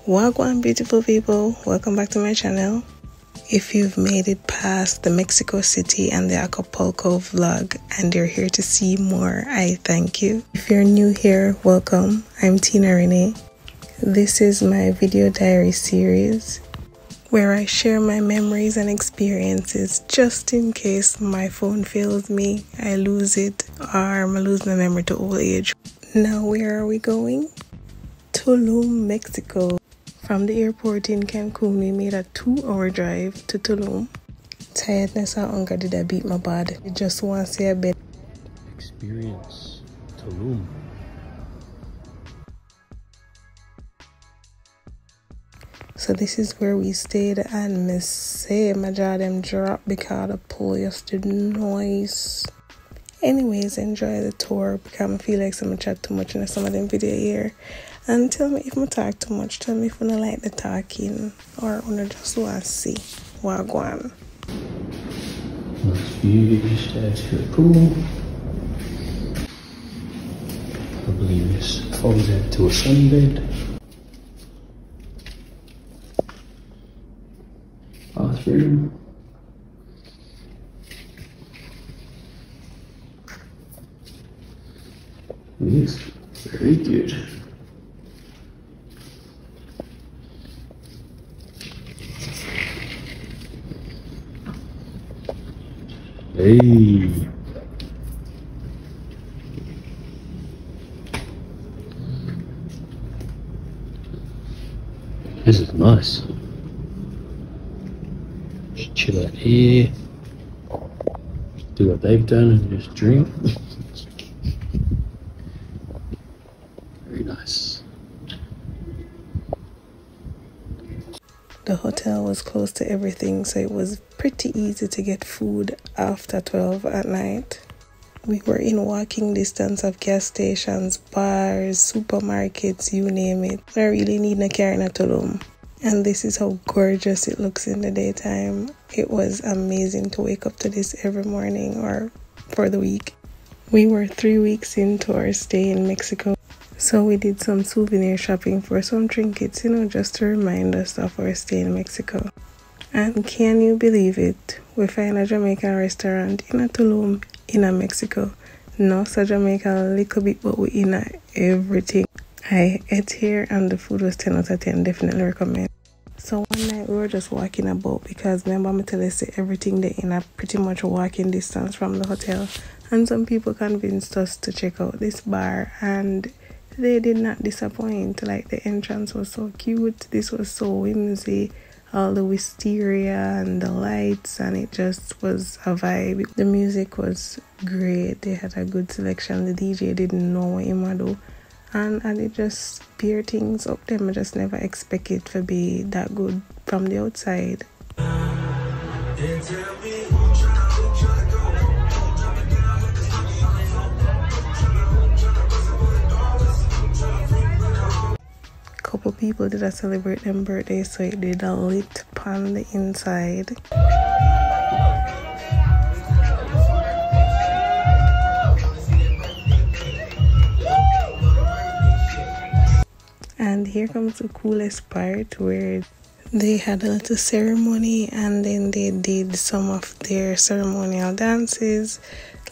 Wagwan beautiful people, welcome back to my channel. If you've made it past the Mexico City and the Acapulco vlog and you're here to see more, I thank you. If you're new here, welcome. I'm Tena Renae. This is my video diary series where I share my memories and experiences just in case my phone fails me, I lose it, or I lose my memory to old age. Now where are we going? Tulum, Mexico. From the airport in Cancun, we made a 2-hour drive to Tulum. Tiredness and hunger did I beat my body. I just want to see a bit. Experience Tulum. So this is where we stayed, and me say my jaw them drop because the pool just did noise. Anyways, enjoy the tour because I feel like someone chat too much in some of them video here. And tell me if I talk too much. Tell me if you don't like the talking or you just want to see Wagwan. Nice views, there's the pool. I believe this folds out to a sunbed. Bathroom. Yes, very good. Hey. This is nice. Just chill out here. Do what they've done and just drink. Very nice. The hotel was close to everything, so it was pretty easy to get food after 12 at night. We were in walking distance of gas stations, bars, supermarkets, you name it. I really need a car in a Tulum. And this is how gorgeous it looks in the daytime. It was amazing to wake up to this every morning or for the week. We were 3 weeks into our stay in Mexico. So we did some souvenir shopping for some trinkets, just to remind us of our stay in Mexico. And can you believe it? We find a Jamaican restaurant in a Tulum, in a Mexico. No, so Jamaica a little bit, but we in a everything. I ate here and the food was 10 out of 10, definitely recommend. So one night we were just walking about because remember me tell you say everything they in a pretty much walking distance from the hotel. And some people convinced us to check out this bar and they did not disappoint. Like the entrance was so cute, this was so whimsy, all the wisteria and the lights, and it just was a vibe. The music was great, they had a good selection, the DJ didn't know what he would do, and it just peer things up them. I just never expect it to be that good from the outside. Couple people did celebrate them birthday, so it did a lit on the inside. And here comes the coolest part where they had a little ceremony and then they did some of their ceremonial dances,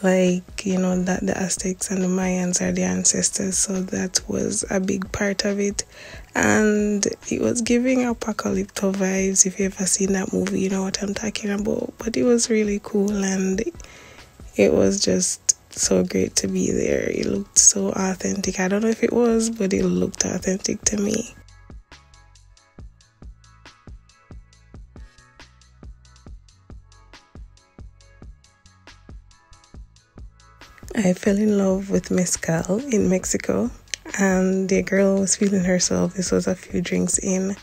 like that the Aztecs and the Mayans are the ancestors, so that was a big part of it. And it was giving apocalyptic vibes. If you ever seen that movie, you know what I'm talking about. But it was really cool and it was just so great to be there. It looked so authentic. I don't know if it was, but it looked authentic to me. I fell in love with mezcal in Mexico, and the girl was feeling herself. This was a few drinks in,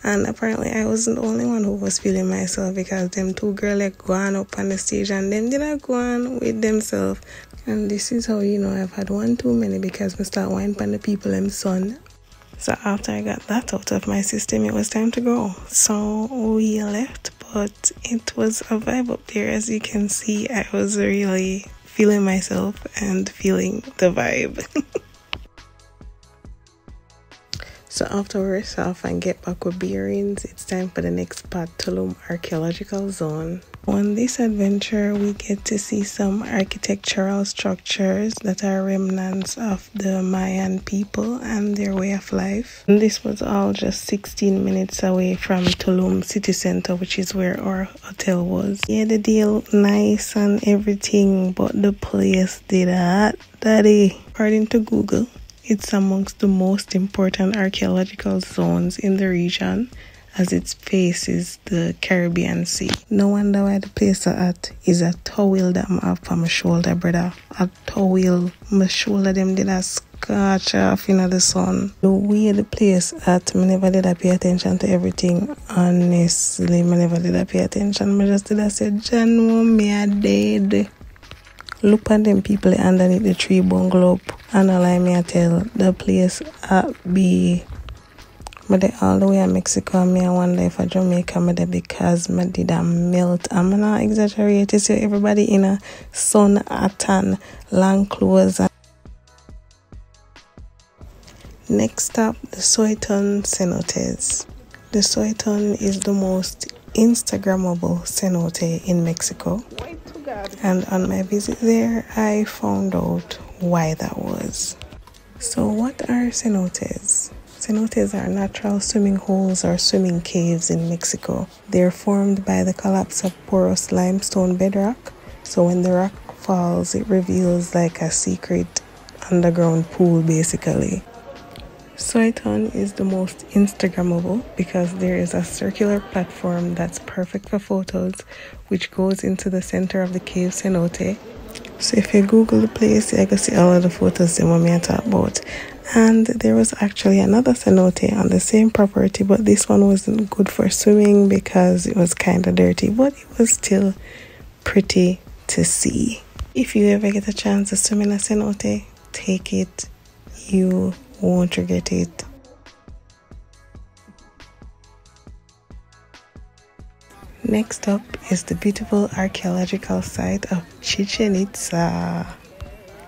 and apparently I wasn't the only one who was feeling myself because them two girls like go on up on the stage and them did not go on with themselves. And this is how I've had one too many because I start whining on the people and son. So after I got that out of my system, it was time to go. So we left, but it was a vibe up there. As you can see, I was really feeling myself and feeling the vibe. So after we rest off and get back with bearings, it's time for the next spot, Tulum Archeological Zone. On this adventure, we get to see some architectural structures that are remnants of the Mayan people and their way of life. And this was all just 16 minutes away from Tulum city center, which is where our hotel was. Yeah, the deal nice and everything, but the place did hot, daddy. According to Google, it's amongst the most important archaeological zones in the region as it faces the Caribbean Sea. No wonder why the place is a towel that I have for my shoulder, brother. A towel. My shoulder them did a scratch off in the sun. The way the place I never did I pay attention to everything. Honestly, I never did I pay attention. I just did I say, John, me a dead. Look at them people underneath the tree bungalow. And all I may tell the place be. But all the way in Mexico, I wonder if I Jamaica because I did a melt. I'm not exaggerating. You see everybody in a sun tan, long clothes. Next up, the Suytun Cenotes. The Suytun is the most Instagrammable cenote in Mexico. And on my visit there, I found out why that was. So what are cenotes? Cenotes are natural swimming holes or swimming caves in Mexico. They're formed by the collapse of porous limestone bedrock. So when the rock falls, it reveals like a secret underground pool basically. Suytun is the most Instagrammable because there is a circular platform that's perfect for photos, which goes into the center of the cave cenote. So if you Google the place, you can see all of the photos that I talk about. And there was actually another cenote on the same property, but this one wasn't good for swimming because it was kind of dirty, but it was still pretty to see. If you ever get a chance to swim in a cenote, take it. You won't regret it. Next up is the beautiful archaeological site of Chichen Itza.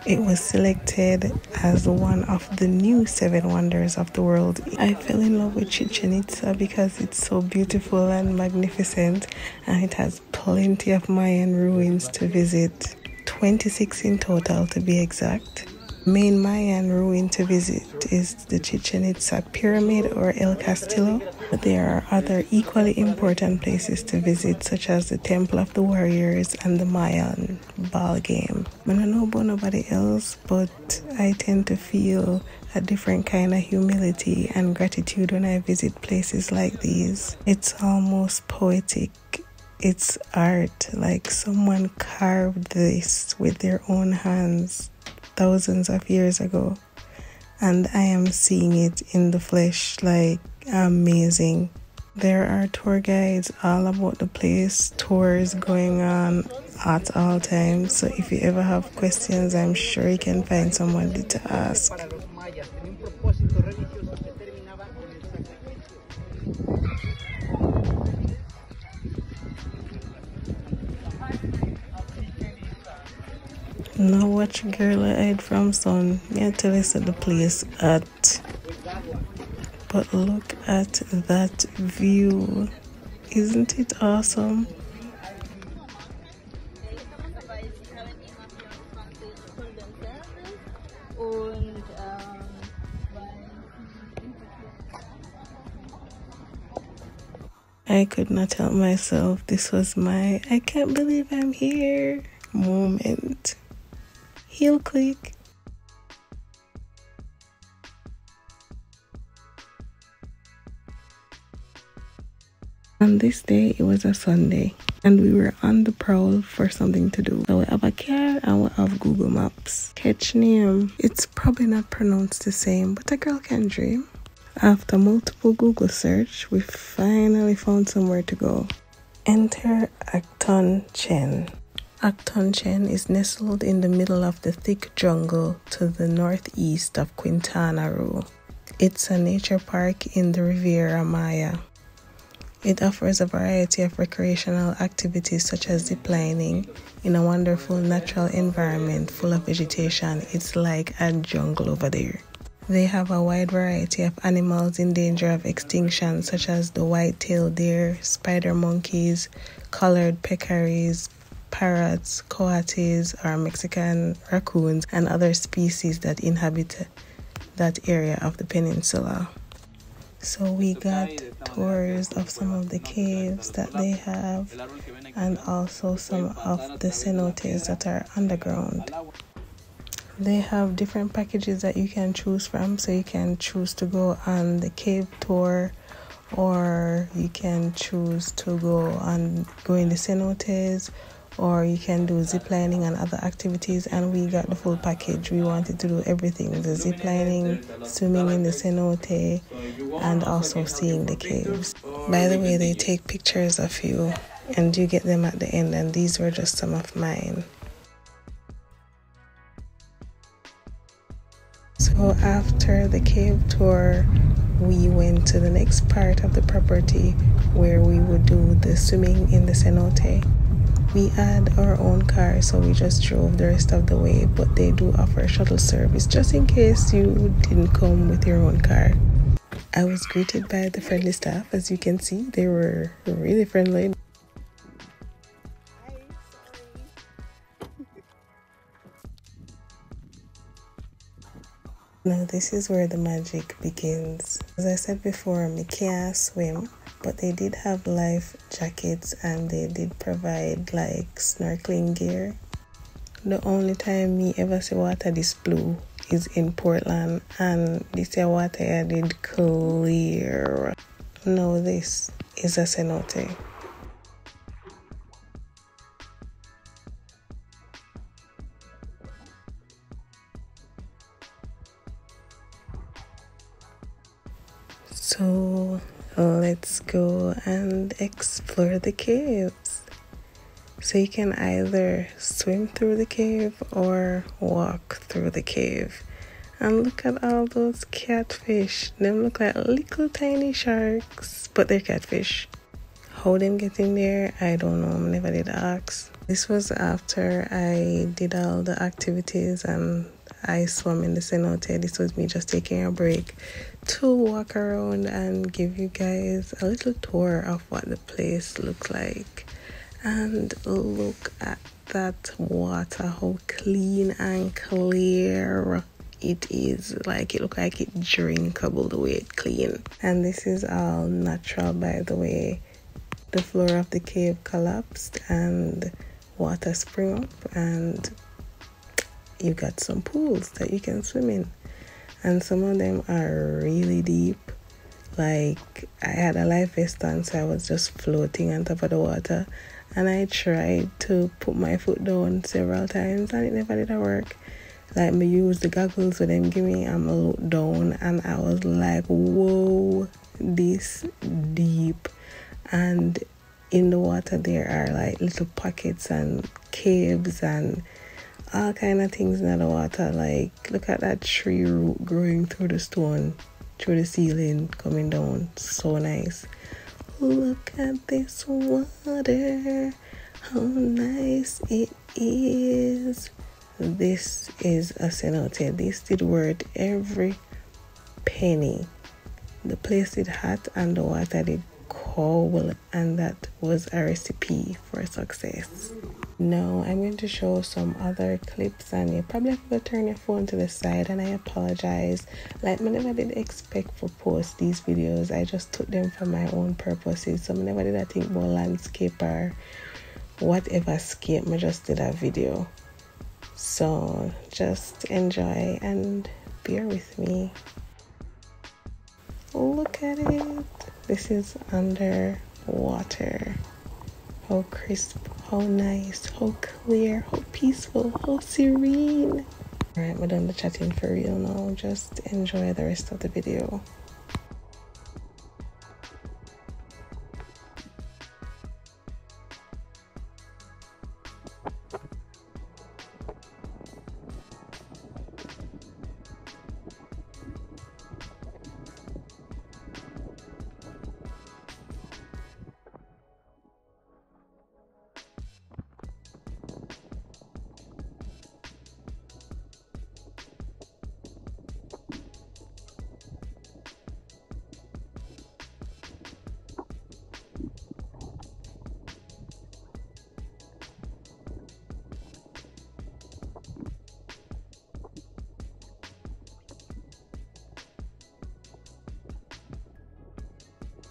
It was selected as one of the new 7 wonders of the world. I fell in love with Chichen Itza because it's so beautiful and magnificent, and it has plenty of Mayan ruins to visit. 26 in total to be exact. Main Mayan ruin to visit is the Chichen Itza pyramid or El Castillo, but there are other equally important places to visit, such as the Temple of the Warriors and the Mayan ball game. I don't know about nobody else, but I tend to feel a different kind of humility and gratitude when I visit places like these. It's almost poetic. It's art, like someone carved this with their own hands thousands of years ago, and I am seeing it in the flesh. Like, amazing. There are tour guides all about the place, tours going on at all times, so if you ever have questions, I'm sure you can find somebody to ask. Now watch girl I hide from sun. Yeah, tell us at the place at. But look at that view. Isn't it awesome? I could not help myself. This was my I can't believe I'm here moment. Heel click. On this day, it was a Sunday, and we were on the prowl for something to do. So we have a car and we have Google Maps. Catch name. It's probably not pronounced the same, but a girl can dream. After multiple Google search, we finally found somewhere to go. Enter Aktunchen. Aktunchen is nestled in the middle of the thick jungle to the northeast of Quintana Roo. It's a nature park in the Riviera Maya. It offers a variety of recreational activities such as ziplining in a wonderful natural environment full of vegetation. It's like a jungle over there. They have a wide variety of animals in danger of extinction, such as the white-tailed deer, spider monkeys, collared peccaries, parrots, coatis or Mexican raccoons, and other species that inhabit that area of the peninsula. So we got tours of some of the caves that they have and also some of the cenotes that are underground. They have different packages that you can choose from, so you can choose to go on the cave tour, or you can choose to go in the cenotes, or you can do ziplining and other activities, and we got the full package. We wanted to do everything: the ziplining, swimming in the cenote, and also seeing the caves. By the way, they take pictures of you and you get them at the end, and these were just some of mine. So after the cave tour, we went to the next part of the property where we would do the swimming in the cenote. We had our own car, so we just drove the rest of the way, but they do offer shuttle service just in case you didn't come with your own car. I was greeted by the friendly staff. As you can see, they were really friendly. Now this is where the magic begins. As I said before, I can't swim, but they did have life jackets and they did provide like snorkeling gear. The only time me ever see water this blue is in Portland, and this water I did clear. Now this is a cenote. So let's go and explore the caves. So you can either swim through the cave or walk through the cave. And look at all those catfish. Them look like little tiny sharks, but they're catfish. How them get in there, I don't know. I never did ask. This was after I did all the activities and I swam in the cenote. This was me just taking a break to walk around and give you guys a little tour of what the place looks like. And look at that water, how clean and clear it is. Like, it looks like it's drinkable the way it's clean. And this is all natural, by the way. The floor of the cave collapsed and water sprung up, and you got some pools that you can swim in, and some of them are really deep. Like, I had a life vest on, so I was just floating on top of the water, and I tried to put my foot down several times and it never did work. Like, me use the goggles with them give me, I'm looked down and I was like, whoa, this deep. And in the water there are like little pockets and caves and all kind of things in the water. Like, look at that tree root growing through the stone, through the ceiling, coming down. So nice. Look at this water, how nice it is. This is a cenote. This did worth every penny. The place did hot and the water did cold, and that was a recipe for success. Now I'm going to show some other clips, and you probably have to turn your phone to the side, and I apologize. Like, I never did expect for post these videos. I just took them for my own purposes. So I never did I think about landscape or whatever scape. I just did a video. So just enjoy and bear with me. Look at it. This is underwater. How crisp, how nice, how clear, how peaceful, how serene. Alright, we're done the chatting for real now. Just enjoy the rest of the video.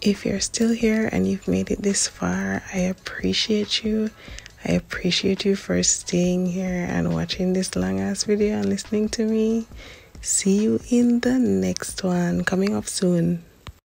If you're still here and you've made it this far, I appreciate you. I appreciate you for staying here and watching this long ass video and listening to me. See you in the next one, coming up soon.